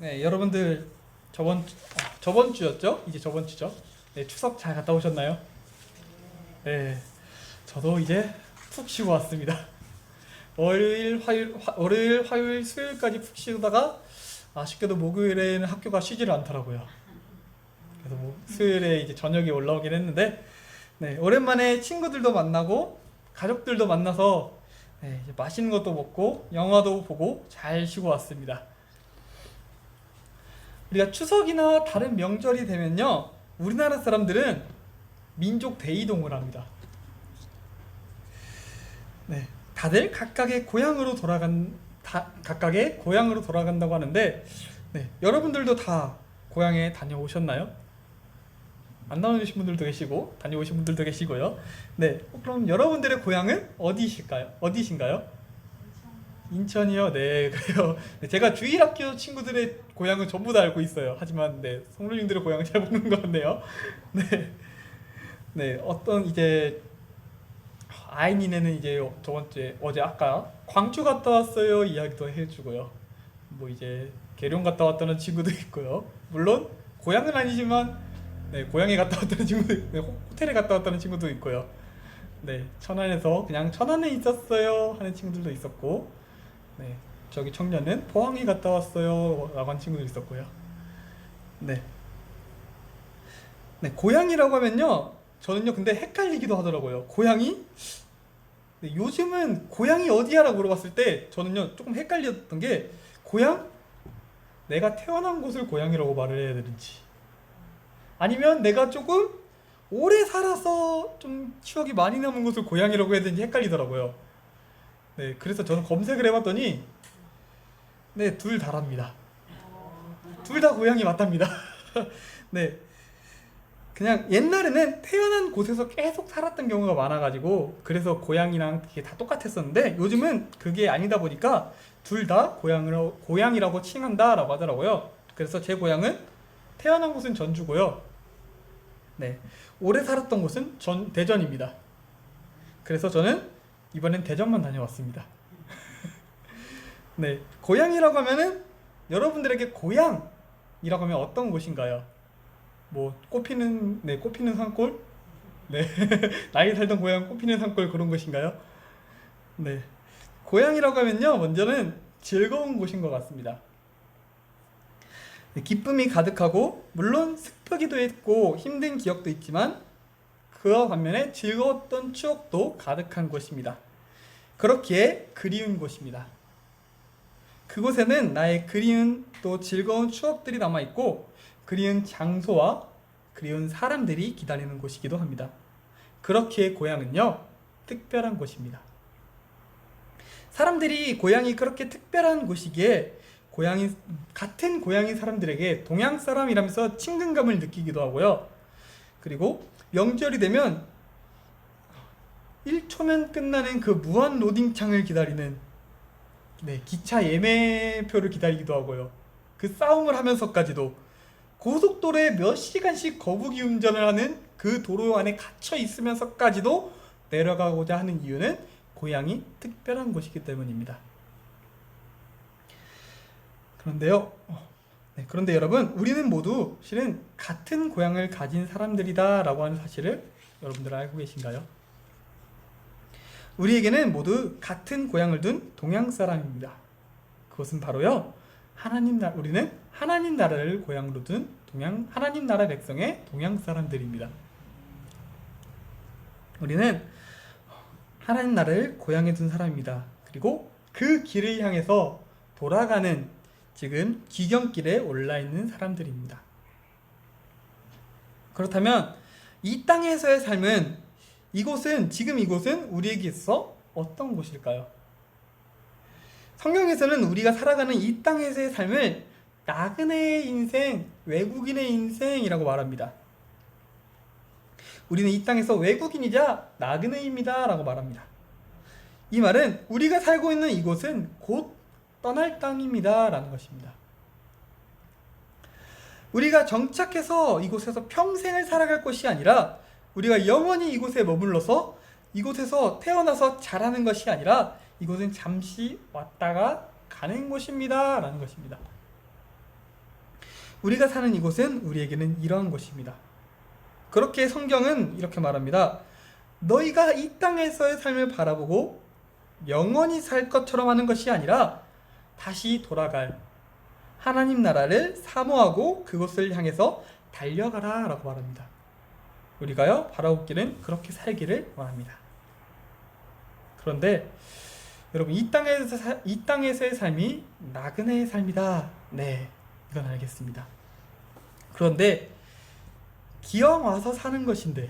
네, 여러분들 저번 주였죠? 이제 저번 주죠? 네, 추석 잘 갔다 오셨나요? 네, 저도 이제 푹 쉬고 왔습니다. 월요일, 화요일, 수요일까지 푹 쉬다가 아쉽게도 목요일에는 학교가 쉬지를 않더라고요. 그래서 뭐 수요일에 이제 저녁에 올라오긴 했는데, 네, 오랜만에 친구들도 만나고 가족들도 만나서 네, 이제 맛있는 것도 먹고 영화도 보고 잘 쉬고 왔습니다. 우리가 추석이나 다른 명절이 되면요, 우리나라 사람들은 민족 대이동을 합니다. 네, 다들 각각의 고향으로 돌아간다고 하는데, 네, 여러분들도 다 고향에 다녀오셨나요? 안 다녀오신 분들도 계시고 다녀오신 분들도 계시고요. 네, 그럼 여러분들의 고향은 어디신가요? 인천이요? 네, 그래요. 네, 제가 주일학교 친구들의 고향은 전부 다 알고 있어요. 하지만 네, 성도님들의 고향은 잘 모르는 것 같네요. 네, 네, 어떤 이제 아이니네는 이제 저번 주에 아까 광주 갔다 왔어요 이야기도 해주고요. 뭐 이제 계룡 갔다 왔다는 친구도 있고요. 물론 고향은 아니지만 네, 고향에 갔다 왔다는 친구도 네, 호텔에 갔다 왔다는 친구도 있고요. 네, 천안에서 그냥 천안에 있었어요 하는 친구들도 있었고, 네, 저기 청년은 포항에 갔다 왔어요 라고 한 친구도 있었고요. 네, 네, 고향이라고 하면요, 저는요 근데 헷갈리기도 하더라고요. 고향이 네, 요즘은 고향이 어디야라고 물어봤을 때 저는요 조금 헷갈렸던 게, 고향? 내가 태어난 곳을 고향이라고 말을 해야 되는지, 아니면 내가 조금 오래 살아서 좀 추억이 많이 남은 곳을 고향이라고 해야 되는지 헷갈리더라고요. 네, 그래서 저는 검색을 해봤더니 네, 둘 다랍니다. 둘 다 고향이 맞답니다. 네, 그냥 옛날에는 태어난 곳에서 계속 살았던 경우가 많아가지고 그래서 고향이랑 그게 다 똑같았었는데, 요즘은 그게 아니다 보니까 둘 다 고향이라고 칭한다라고 하더라고요. 그래서 제 고향은 태어난 곳은 전주고요. 네, 오래 살았던 곳은 대전입니다. 그래서 저는 이번엔 대전만 다녀왔습니다. 네, 고향이라고 하면은 여러분들에게 고향이라고 하면 어떤 곳인가요? 뭐 꽃피는 산골? 네, 나이 살던 고향 꽃피는 산골 그런 곳인가요? 네, 고향이라고 하면요, 먼저는 즐거운 곳인 것 같습니다. 네, 기쁨이 가득하고 물론 슬프기도 했고 힘든 기억도 있지만 그와 반면에 즐거웠던 추억도 가득한 곳입니다. 그렇기에 그리운 곳입니다. 그곳에는 나의 그리운 또 즐거운 추억들이 남아있고, 그리운 장소와 그리운 사람들이 기다리는 곳이기도 합니다. 그렇기에 고향은요, 특별한 곳입니다. 사람들이 고향이 그렇게 특별한 곳이기에 같은 고향인 사람들에게 동양 사람이라면서 친근감을 느끼기도 하고요. 그리고 명절이 되면 1초면 끝나는 그 무한 로딩창을 기다리는, 네, 기차 예매표를 기다리기도 하고요. 그 싸움을 하면서까지도 고속도로에 몇 시간씩 거북이 운전을 하는 그 도로 안에 갇혀 있으면서까지도 내려가고자 하는 이유는 고향이 특별한 곳이기 때문입니다. 그런데 여러분, 우리는 모두 실은 같은 고향을 가진 사람들이다 라고 하는 사실을 여러분들 알고 계신가요? 우리에게는 모두 같은 고향을 둔 동양 사람입니다. 그것은 바로요, 우리는 하나님 나라를 고향으로 둔 하나님 나라 백성의 동양 사람들입니다. 우리는 하나님 나라를 고향에 둔 사람입니다. 그리고 그 길을 향해서 돌아가는, 지금 귀경길에 올라 있는 사람들입니다. 그렇다면 이 땅에서의 삶은, 지금 이곳은 우리에게 있어 어떤 곳일까요? 성경에서는 우리가 살아가는 이 땅에서의 삶을 나그네의 인생, 외국인의 인생이라고 말합니다. 우리는 이 땅에서 외국인이자 나그네입니다 라고 말합니다. 이 말은 우리가 살고 있는 이곳은 곧 떠날 땅입니다 라는 것입니다. 우리가 정착해서 이곳에서 평생을 살아갈 것이 아니라, 우리가 영원히 이곳에 머물러서 이곳에서 태어나서 자라는 것이 아니라, 이곳은 잠시 왔다가 가는 곳입니다 라는 것입니다. 우리가 사는 이곳은 우리에게는 이러한 곳입니다. 그렇게 성경은 이렇게 말합니다. 너희가 이 땅에서의 삶을 바라보고 영원히 살 것처럼 하는 것이 아니라 다시 돌아갈 하나님 나라를 사모하고 그곳을 향해서 달려가라 라고 말합니다. 우리가요 바라보기는 그렇게 살기를 원합니다. 그런데 여러분 이 땅에서의 삶이 나그네의 삶이다. 네, 이건 알겠습니다. 그런데 기왕 와서 사는 것인데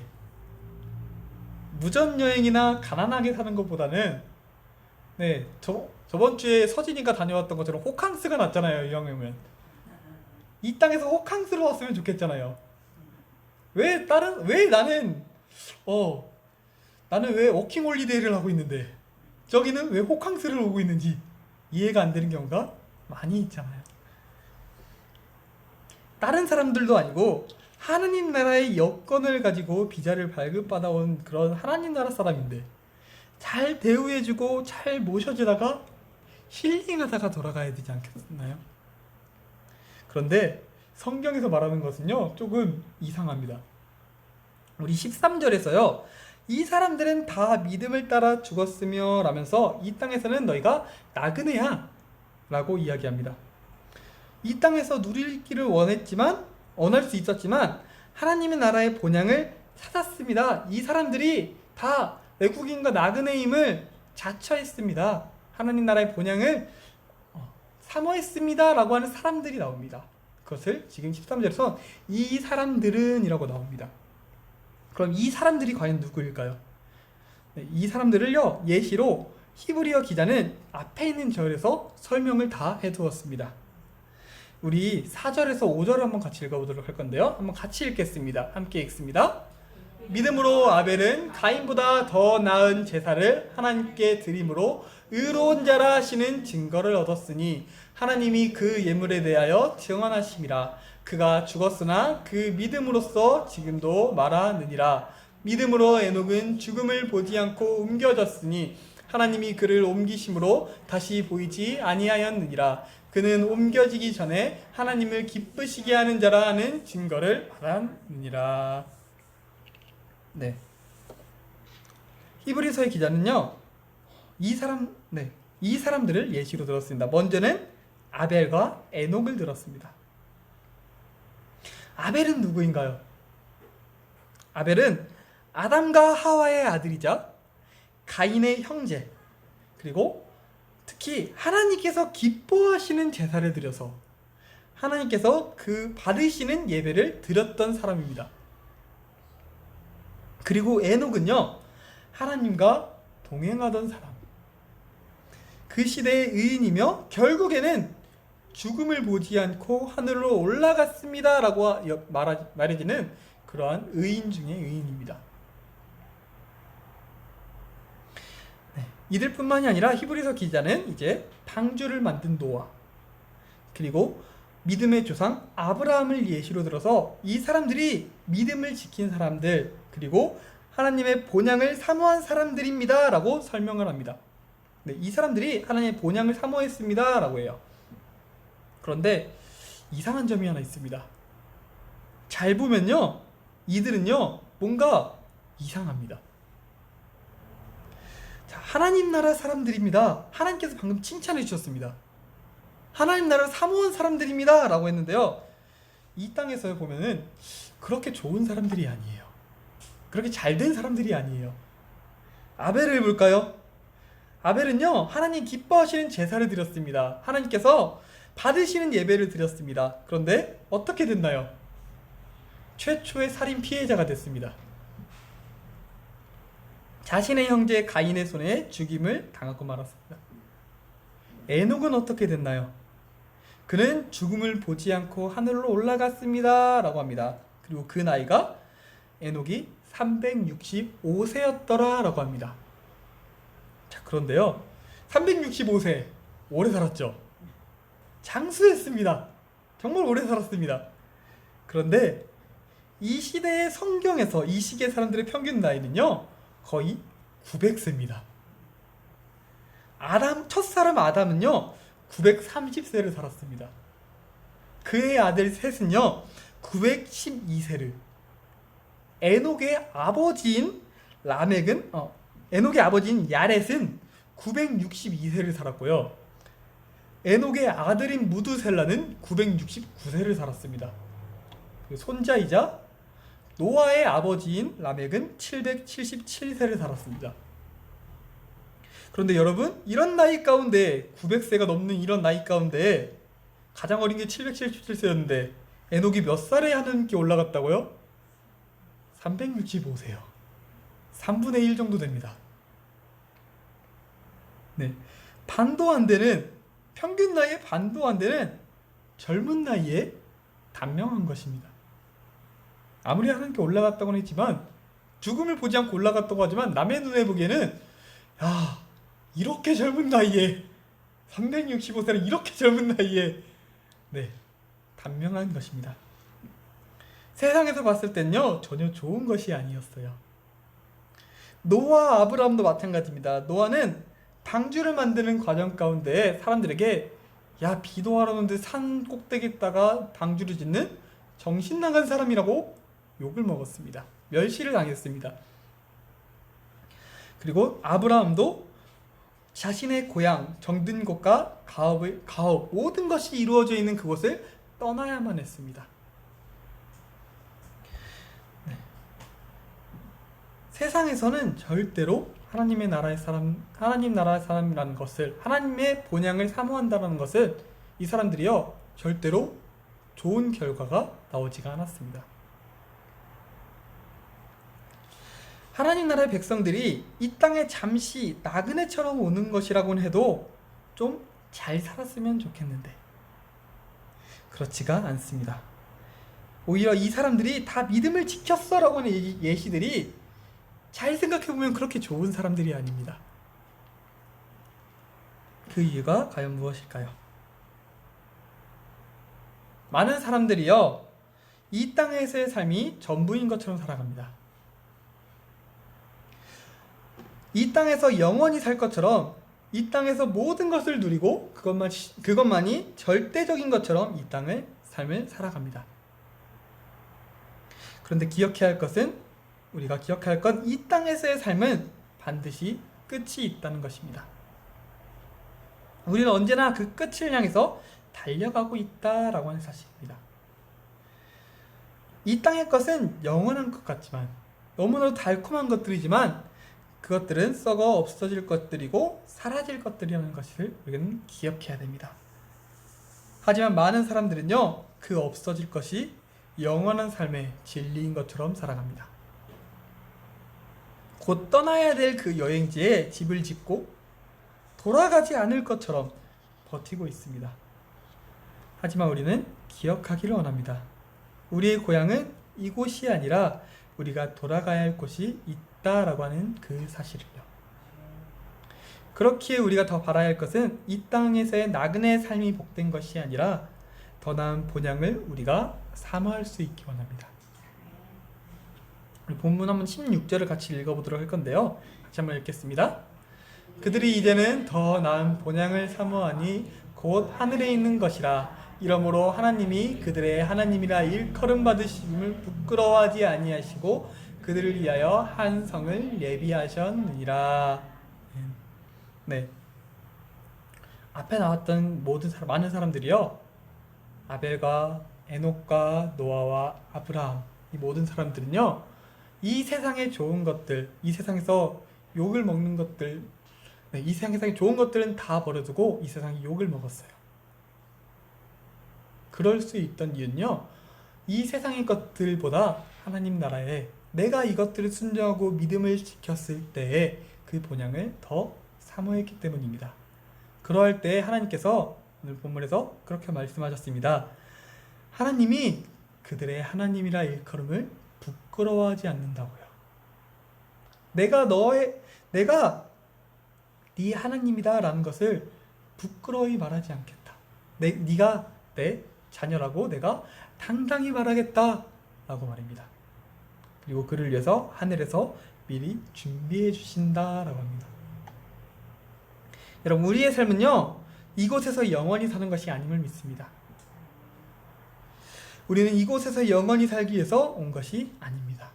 무전여행이나 가난하게 사는 것보다는 네, 저번 주에 서진이가 다녀왔던 것처럼 호캉스가 낫잖아요. 이왕이면 이 땅에서 호캉스로 왔으면 좋겠잖아요. 왜 나는 왜 워킹홀리데이를 하고 있는데 저기는 왜 호캉스를 오고 있는지 이해가 안 되는 경우가 많이 있잖아요. 다른 사람들도 아니고 하나님 나라의 여건을 가지고 비자를 발급받아온 그런 하나님 나라 사람인데 잘 대우해주고 잘 모셔주다가 힐링하다가 돌아가야 되지 않겠나요? 그런데 성경에서 말하는 것은요 조금 이상합니다. 우리 13절에서요 이 사람들은 다 믿음을 따라 죽었으며 라면서 이 땅에서는 너희가 나그네야 라고 이야기합니다. 이 땅에서 누리기를 원할 수 있었지만 하나님의 나라의 본향을 찾았습니다. 이 사람들이 다 외국인과 나그네임을 자처했습니다. 하나님 나라의 본향을 사모했습니다 라고 하는 사람들이 나옵니다. 그것을 지금 13절에서 이 사람들은 이라고 나옵니다. 그럼 이 사람들이 과연 누구일까요? 네, 이 사람들을요 예시로 히브리어 기자는 앞에 있는 절에서 설명을 다 해두었습니다. 우리 4절에서 5절을 한번 같이 읽어보도록 할 건데요. 한번 같이 읽겠습니다. 함께 읽습니다. 믿음으로 아벨은 가인보다 더 나은 제사를 하나님께 드림으로 의로운 자라 하시는 증거를 얻었으니 하나님이 그 예물에 대하여 증언하심이라. 그가 죽었으나 그 믿음으로써 지금도 말하느니라. 믿음으로 에녹은 죽음을 보지 않고 옮겨졌으니 하나님이 그를 옮기심으로 다시 보이지 아니하였느니라. 그는 옮겨지기 전에 하나님을 기쁘시게 하는 자라 하는 증거를 받았느니라. 네. 히브리서의 기자는요 이 사람들을 예시로 들었습니다. 먼저는 아벨과 에녹을 들었습니다. 아벨은 누구인가요? 아벨은 아담과 하와의 아들이자 가인의 형제, 그리고 특히 하나님께서 기뻐하시는 제사를 드려서 하나님께서 그 받으시는 예배를 드렸던 사람입니다. 그리고 에녹은요 하나님과 동행하던 사람, 그 시대의 의인이며 결국에는 죽음을 보지 않고 하늘로 올라갔습니다 라고 말해지는 그러한 의인 중의 의인입니다. 네, 이들뿐만이 아니라 히브리서 기자는 이제 방주를 만든 노아, 그리고 믿음의 조상 아브라함을 예시로 들어서 이 사람들이 믿음을 지킨 사람들, 그리고 하나님의 본향을 사모한 사람들입니다 라고 설명을 합니다. 네, 이 사람들이 하나님의 본향을 사모했습니다 라고 해요. 그런데 이상한 점이 하나 있습니다. 잘 보면요 이들은요 뭔가 이상합니다. 자, 하나님 나라 사람들입니다. 하나님께서 방금 칭찬해 주셨습니다. 하나님 나라를 사모한 사람들입니다 라고 했는데요, 이 땅에서 보면은 그렇게 좋은 사람들이 아니에요. 그렇게 잘된 사람들이 아니에요. 아벨을 볼까요? 아벨은요 하나님 기뻐하시는 제사를 드렸습니다. 하나님께서 받으시는 예배를 드렸습니다. 그런데 어떻게 됐나요? 최초의 살인 피해자가 됐습니다. 자신의 형제 가인의 손에 죽임을 당하고 말았습니다. 에녹은 어떻게 됐나요? 그는 죽음을 보지 않고 하늘로 올라갔습니다 라고 합니다. 그리고 그 나이가 에녹이 365세였더라 라고 합니다. 자, 그런데요 365세 오래 살았죠. 장수했습니다. 정말 오래 살았습니다. 그런데 이 시대의 성경에서 이 시기의 사람들의 평균 나이는요 거의 900세입니다. 첫사람 아담은요 930세를 살았습니다. 그 그의 아들 셋은요 912세를, 에녹의 아버지인 라멕은 에녹의 아버지인 야렛은 962세를 살았고요. 에녹의 아들인 무두셀라는 969세를 살았습니다. 손자이자 노아의 아버지인 라멕은 777세를 살았습니다. 그런데 여러분, 이런 나이 가운데 900세가 넘는 이런 나이 가운데 가장 어린 게 777세였는데 에녹이 몇 살에 하나님께 올라갔다고요? 365세요. 3분의 1 정도 됩니다. 네, 반도 안 되는, 평균 나이의 반도 안 되는 젊은 나이에 단명한 것입니다. 아무리 하나님께 올라갔다고는 했지만, 죽음을 보지 않고 올라갔다고 하지만 남의 눈에 보기에는 야, 이렇게 젊은 나이에 365세는 이렇게 젊은 나이에 단명한 것입니다. 세상에서 봤을 땐요 전혀 좋은 것이 아니었어요. 노아와 아브라함도 마찬가지입니다. 노아는 방주를 만드는 과정 가운데 사람들에게 야, 비도 안 오는데 산 꼭대기에다가 방주를 짓는 정신 나간 사람이라고 욕을 먹었습니다. 멸시를 당했습니다. 그리고 아브라함도 자신의 고향, 정든 곳과 가업, 모든 것이 이루어져 있는 그곳을 떠나야만 했습니다. 세상에서는 절대로 하나님 나라의 사람이라는 것을, 하나님의 본향을 사모한다는 것을 이 사람들이요 절대로 좋은 결과가 나오지가 않았습니다. 하나님 나라의 백성들이 이 땅에 잠시 나그네처럼 오는 것이라고는 해도 좀 잘 살았으면 좋겠는데 그렇지가 않습니다. 오히려 이 사람들이 다 믿음을 지켰어 라고 하는 예시들이 잘 생각해보면 그렇게 좋은 사람들이 아닙니다. 그 이유가 과연 무엇일까요? 많은 사람들이요 이 땅에서의 삶이 전부인 것처럼 살아갑니다. 이 땅에서 영원히 살 것처럼, 이 땅에서 모든 것을 누리고 그것만이 절대적인 것처럼 이 땅의 삶을 살아갑니다. 그런데 우리가 기억해야 할 건 이 땅에서의 삶은 반드시 끝이 있다는 것입니다. 우리는 언제나 그 끝을 향해서 달려가고 있다라고 하는 사실입니다. 이 땅의 것은 영원한 것 같지만, 너무나도 달콤한 것들이지만 그것들은 썩어 없어질 것들이고 사라질 것들이라는 것을 우리는 기억해야 됩니다. 하지만 많은 사람들은요 그 없어질 것이 영원한 삶의 진리인 것처럼 살아갑니다. 곧 떠나야 될 그 여행지에 집을 짓고 돌아가지 않을 것처럼 버티고 있습니다. 하지만 우리는 기억하기를 원합니다. 우리의 고향은 이곳이 아니라 우리가 돌아가야 할 곳이 있다라고 하는 그 사실을요. 그렇기에 우리가 더 바라야 할 것은 이 땅에서의 나그네 삶이 복된 것이 아니라 더 나은 본향을 우리가 사모할 수 있기 원합니다. 우리 본문 한번 16절을 같이 읽어보도록 할 건데요. 같이 한번 읽겠습니다. 그들이 이제는 더 나은 본향을 사모하니 곧 하늘에 있는 것이라. 이러므로 하나님이 그들의 하나님이라 일컬음 받으심을 부끄러워하지 아니하시고 그들을 위하여 한 성을 예비하셨느니라. 네, 앞에 나왔던 많은 사람들이요 아벨과 에녹과 노아와 아브라함, 이 모든 사람들은요 이 세상의 좋은 것들, 이 세상에서 욕을 먹는 것들, 이 세상의 좋은 것들은 다 버려두고 이 세상의 욕을 먹었어요. 그럴 수 있던 이유는요 이 세상의 것들보다 하나님 나라에 내가 이것들을 순종하고 믿음을 지켰을 때의 그 본향을 더 사모했기 때문입니다. 그럴 때 하나님께서 오늘 본문에서 그렇게 말씀하셨습니다. 하나님이 그들의 하나님이라 일컬음을 부끄러워하지 않는다고요. 내가 네 하나님이다 라는 것을 부끄러워히 말하지 않겠다. 네가 내 자녀라고 내가 당당히 말하겠다 라고 말입니다. 그리고 그를 위해서 하늘에서 미리 준비해 주신다라고 합니다. 여러분, 우리의 삶은요 이곳에서 영원히 사는 것이 아님을 믿습니다. 우리는 이곳에서 영원히 살기 위해서 온 것이 아닙니다.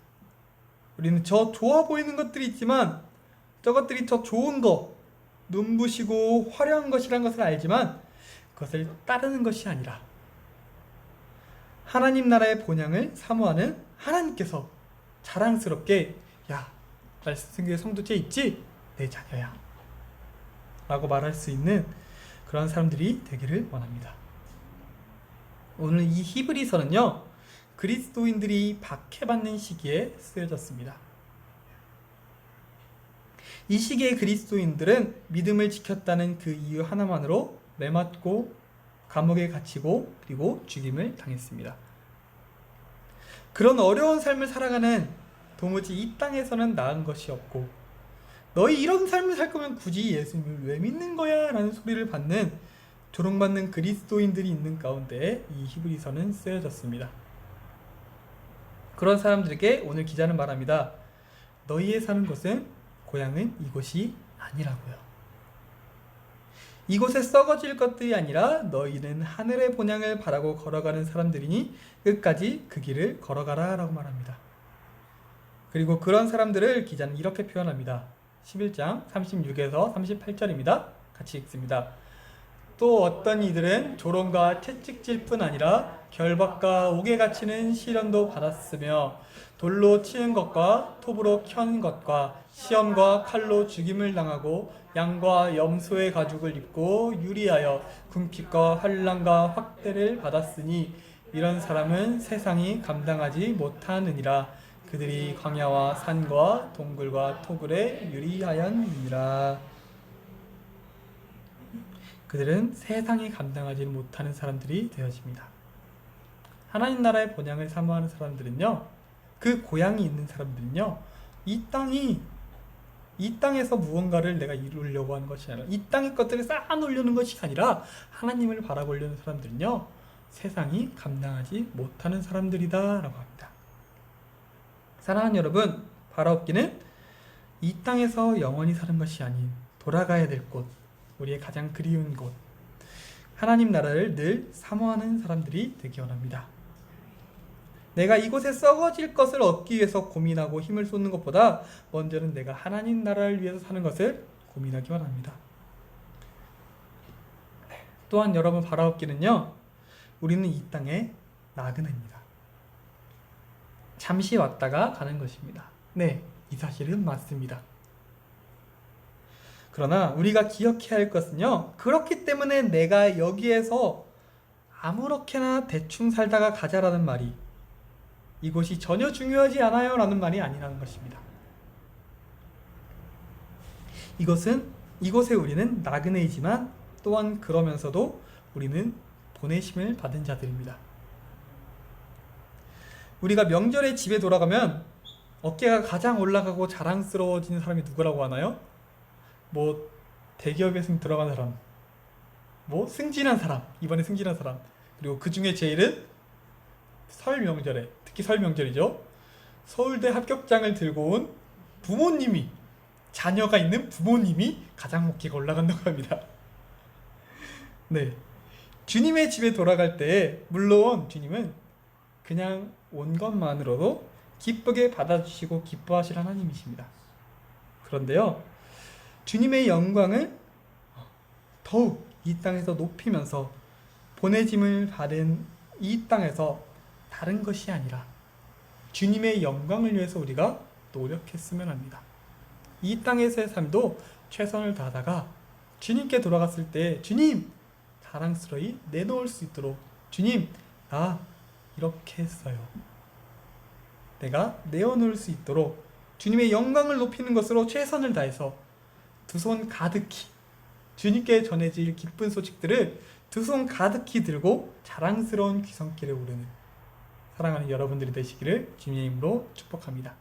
우리는 저 좋아 보이는 것들이 있지만 저것들이 더 좋은 거, 눈부시고 화려한 것이란 것을 알지만 그것을 따르는 것이 아니라 하나님 나라의 본향을 사모하는 하나님께서 자랑스럽게 야, 말씀의 성도죄 있지? 내 자녀야 라고 말할 수 있는 그런 사람들이 되기를 원합니다. 오늘 이 히브리서는요, 그리스도인들이 박해받는 시기에 쓰여졌습니다. 이 시기의 그리스도인들은 믿음을 지켰다는 그 이유 하나만으로 매맞고 감옥에 갇히고 그리고 죽임을 당했습니다. 그런 어려운 삶을 살아가는 도무지 이 땅에서는 나은 것이 없고 너희 이런 삶을 살 거면 굳이 예수님을 왜 믿는 거야? 라는 소리를 받는 조롱받는 그리스도인들이 있는 가운데 이 히브리서는 쓰여졌습니다. 그런 사람들에게 오늘 기자는 말합니다. 너희의 사는 곳은 고향은 이곳이 아니라고요. 이곳에 썩어질 것들이 아니라 너희는 하늘의 본향을 바라고 걸어가는 사람들이니 끝까지 그 길을 걸어가라 라고 말합니다. 그리고 그런 사람들을 기자는 이렇게 표현합니다. 11장 36에서 38절입니다. 같이 읽습니다. 또 어떤 이들은 조롱과 채찍질 뿐 아니라 결박과 옥에 갇히는 시련도 받았으며 돌로 치는 것과 톱으로 켜는 것과 시험과 칼로 죽임을 당하고 양과 염소의 가죽을 입고 유리하여 궁핍과 환난과 확대를 받았으니 이런 사람은 세상이 감당하지 못하느니라. 그들이 광야와 산과 동굴과 토굴에 유리하였느니라. 그들은 세상이 감당하지 못하는 사람들이 되어집니다. 하나님 나라의 본향을 사모하는 사람들은요, 그 고향이 있는 사람들은요, 이 땅에서 무언가를 내가 이루려고 하는 것이 아니라 이 땅의 것들을 쌓아놓으려는 것이 아니라 하나님을 바라보려는 사람들은요, 세상이 감당하지 못하는 사람들이다 라고 합니다. 사랑하는 여러분, 바라옵기는 이 땅에서 영원히 사는 것이 아닌 돌아가야 될 곳, 우리의 가장 그리운 곳, 하나님 나라를 늘 사모하는 사람들이 되기 원합니다. 내가 이곳에 썩어질 것을 얻기 위해서 고민하고 힘을 쏟는 것보다 먼저는 내가 하나님 나라를 위해서 사는 것을 고민하기 원합니다. 또한 여러분 바라옵기는요, 우리는 이 땅의 나그네입니다. 잠시 왔다가 가는 것입니다. 네, 이 사실은 맞습니다. 그러나 우리가 기억해야 할 것은요, 그렇기 때문에 내가 여기에서 아무렇게나 대충 살다가 가자라는 말이 이곳이 전혀 중요하지 않아요 라는 말이 아니라는 것입니다. 이곳에 우리는 나그네이지만 또한 그러면서도 우리는 보내심을 받은 자들입니다. 우리가 명절에 집에 돌아가면 어깨가 가장 올라가고 자랑스러워지는 사람이 누구라고 하나요? 뭐 대기업에 들어간 사람, 뭐 승진한 사람, 이번에 승진한 사람, 그리고 그 중에 제일은 설 명절에, 특히 설 명절이죠, 서울대 합격장을 들고 온 부모님이, 자녀가 있는 부모님이 가장 어깨가 올라간다고 합니다. 네, 주님의 집에 돌아갈 때 물론 주님은 그냥 온 것만으로도 기쁘게 받아주시고 기뻐하실 하나님이십니다. 그런데요, 주님의 영광을 더욱 이 땅에서 높이면서 보내짐을 받은 이 땅에서 다른 것이 아니라 주님의 영광을 위해서 우리가 노력했으면 합니다. 이 땅에서의 삶도 최선을 다하다가 주님께 돌아갔을 때 주님! 자랑스러이 내놓을 수 있도록 주님! 나 이렇게 했어요. 내가 내어놓을 수 있도록 주님의 영광을 높이는 것으로 최선을 다해서 두 손 가득히 주님께 전해질 기쁜 소식들을 두 손 가득히 들고 자랑스러운 귀성길에 오르는 사랑하는 여러분들이 되시기를 주님의 이름으로 축복합니다.